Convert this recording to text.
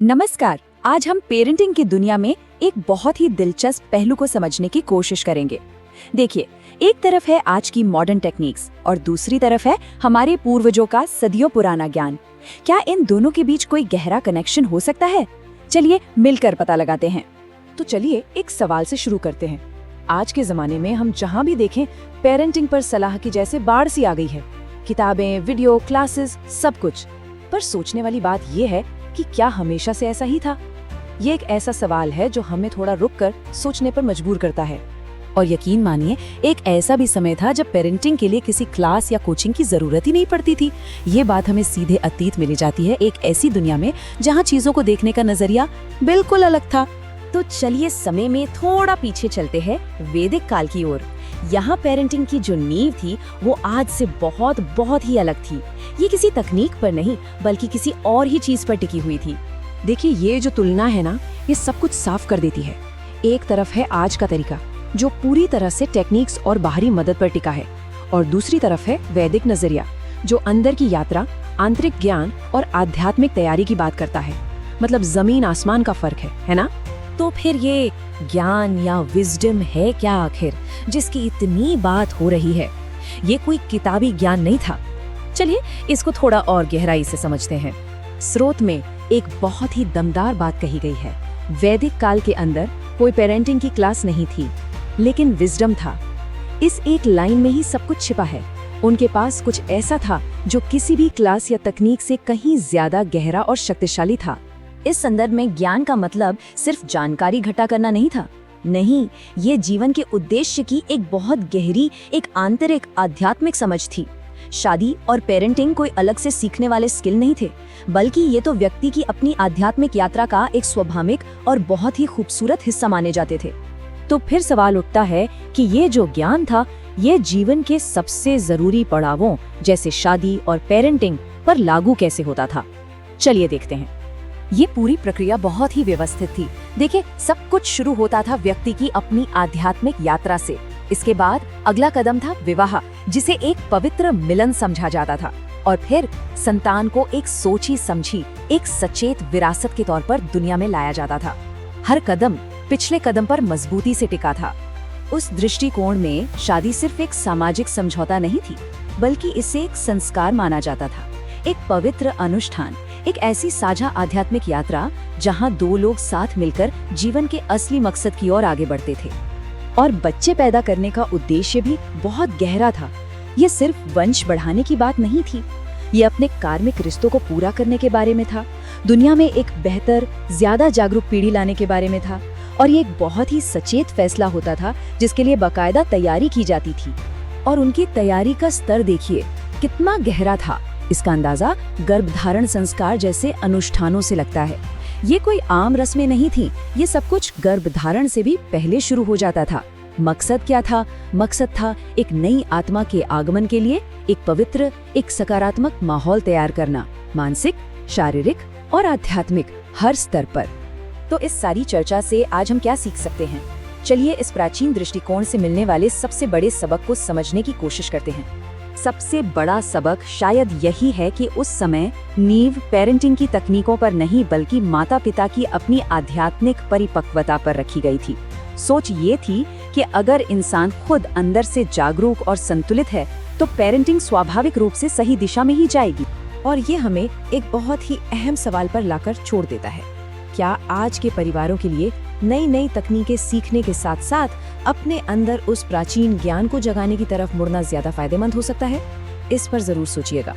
नमस्कार। आज हम पेरेंटिंग की दुनिया में एक बहुत ही दिलचस्प पहलू को समझने की कोशिश करेंगे। देखिए, एक तरफ है आज की मॉडर्न टेक्निक्स और दूसरी तरफ है हमारे पूर्वजों का सदियों पुराना ज्ञान। क्या इन दोनों के बीच कोई गहरा कनेक्शन हो सकता है? चलिए मिलकर पता लगाते हैं। तो चलिए एक सवाल से शुरू करते हैं। आज के जमाने में हम जहाँ भी देखें पेरेंटिंग पर सलाह की जैसे बाढ़ सी आ गई है। किताबें, वीडियो, क्लासेस, सब कुछ। पर सोचने वाली बात ये है कि क्या हमेशा से ऐसा ही था? ये एक ऐसा सवाल है जो हमें थोड़ा रुककर सोचने पर मजबूर करता है। और यकीन मानिए, एक ऐसा भी समय था जब पेरेंटिंग के लिए किसी क्लास या कोचिंग की जरूरत ही नहीं पड़ती थी। ये बात हमें सीधे अतीत में ले जाती है, एक ऐसी दुनिया में जहाँ चीजों को देखने का नजरिया बिल्कुल अलग था। तो चलिए समय में थोड़ा पीछे चलते हैं, वैदिक काल की ओर। यहाँ पेरेंटिंग की जो नींव थी वो आज से बहुत ही अलग थी। ये किसी तकनीक पर नहीं बल्कि किसी और ही चीज पर टिकी हुई थी। देखिए, ये जो तुलना है ना, ये सब कुछ साफ कर देती है। एक तरफ है आज का तरीका जो पूरी तरह से टेक्निक्स और बाहरी मदद पर टिका है, और दूसरी तरफ है वैदिक नजरिया जो अंदर की यात्रा, आंतरिक ज्ञान और आध्यात्मिक तैयारी की बात करता है। मतलब जमीन आसमान का फर्क है ना? तो फिर ये ज्ञान या विजडम है क्या आखिर, जिसकी इतनी बात हो रही है? ये कोई किताबी ज्ञान नहीं था। चलिए इसको थोड़ा और गहराई से समझते हैं। स्रोत में एक बहुत ही दमदार बात कही गई है। वैदिक काल के अंदर कोई पेरेंटिंग की क्लास नहीं थी, लेकिन विजडम था। इस एक लाइन में ही सब कुछ छिपा है। उनके पास कुछ ऐसा था जो किसी भी क्लास या तकनीक से कहीं ज्यादा गहरा और शक्तिशाली था। इस संदर्भ में ज्ञान का मतलब सिर्फ जानकारी इकट्ठा करना नहीं था। नहीं, ये जीवन के उद्देश्य की एक बहुत गहरी, एक आंतरिक आध्यात्मिक समझ थी। शादी और पेरेंटिंग कोई अलग से सीखने वाले स्किल नहीं थे, बल्कि ये तो व्यक्ति की अपनी आध्यात्मिक यात्रा का एक स्वाभाविक और बहुत ही खूबसूरत हिस्सा माने जाते थे। तो फिर सवाल उठता है कि ये जो ज्ञान था, ये जीवन के सबसे जरूरी पड़ावों जैसे शादी और पेरेंटिंग पर लागू कैसे होता था? चलिए देखते हैं। ये पूरी प्रक्रिया बहुत ही व्यवस्थित थी। देखिए, सब कुछ शुरू होता था व्यक्ति की अपनी आध्यात्मिक यात्रा से। इसके बाद अगला कदम था विवाह, जिसे एक पवित्र मिलन समझा जाता था। और फिर संतान को एक सोची समझी, एक सचेत विरासत के तौर पर दुनिया में लाया जाता था। हर कदम पिछले कदम पर मजबूती से टिका था। उस दृष्टिकोण में शादी सिर्फ एक सामाजिक समझौता नहीं थी, बल्कि इसे एक संस्कार माना जाता था, एक पवित्र अनुष्ठान, एक ऐसी साझा आध्यात्मिक यात्रा जहां दो लोग साथ मिलकर जीवन के असली मकसद की ओर आगे बढ़ते थे। और बच्चे पैदा करने का उद्देश्य भी बहुत गहरा था। ये सिर्फ वंश बढ़ाने की बात नहीं थी, ये अपने कार्मिक रिश्तों को पूरा करने के बारे में था, दुनिया में एक बेहतर, ज्यादा जागरूक पीढ़ी लाने के बारे में था। और ये एक बहुत ही सचेत फैसला होता था जिसके लिए बाकायदा तैयारी की जाती थी। और उनकी तैयारी का स्तर देखिए कितना गहरा था। इसका अंदाजा गर्भधारण संस्कार जैसे अनुष्ठानों से लगता है। ये कोई आम रस्में नहीं थी, ये सब कुछ गर्भधारण से भी पहले शुरू हो जाता था। मकसद क्या था? मकसद था एक नई आत्मा के आगमन के लिए एक पवित्र, एक सकारात्मक माहौल तैयार करना, मानसिक, शारीरिक और आध्यात्मिक हर स्तर पर। तो इस सारी चर्चा से आज हम क्या सीख सकते हैं? चलिए इस प्राचीन दृष्टिकोण से मिलने वाले सबसे बड़े सबक को समझने की कोशिश करते हैं। सबसे बड़ा सबक शायद यही है कि उस समय नींव पेरेंटिंग की तकनीकों पर नहीं बल्कि माता पिता की अपनी आध्यात्मिक परिपक्वता पर रखी गई थी। सोच ये थी कि अगर इंसान खुद अंदर से जागरूक और संतुलित है तो पेरेंटिंग स्वाभाविक रूप से सही दिशा में ही जाएगी। और ये हमें एक बहुत ही अहम सवाल पर लाकर छोड़ देता है। क्या आज के परिवारों के लिए नई नई तकनीकें सीखने के साथ साथ अपने अंदर उस प्राचीन ज्ञान को जगाने की तरफ मुड़ना ज्यादा फायदेमंद हो सकता है? इस पर जरूर सोचिएगा।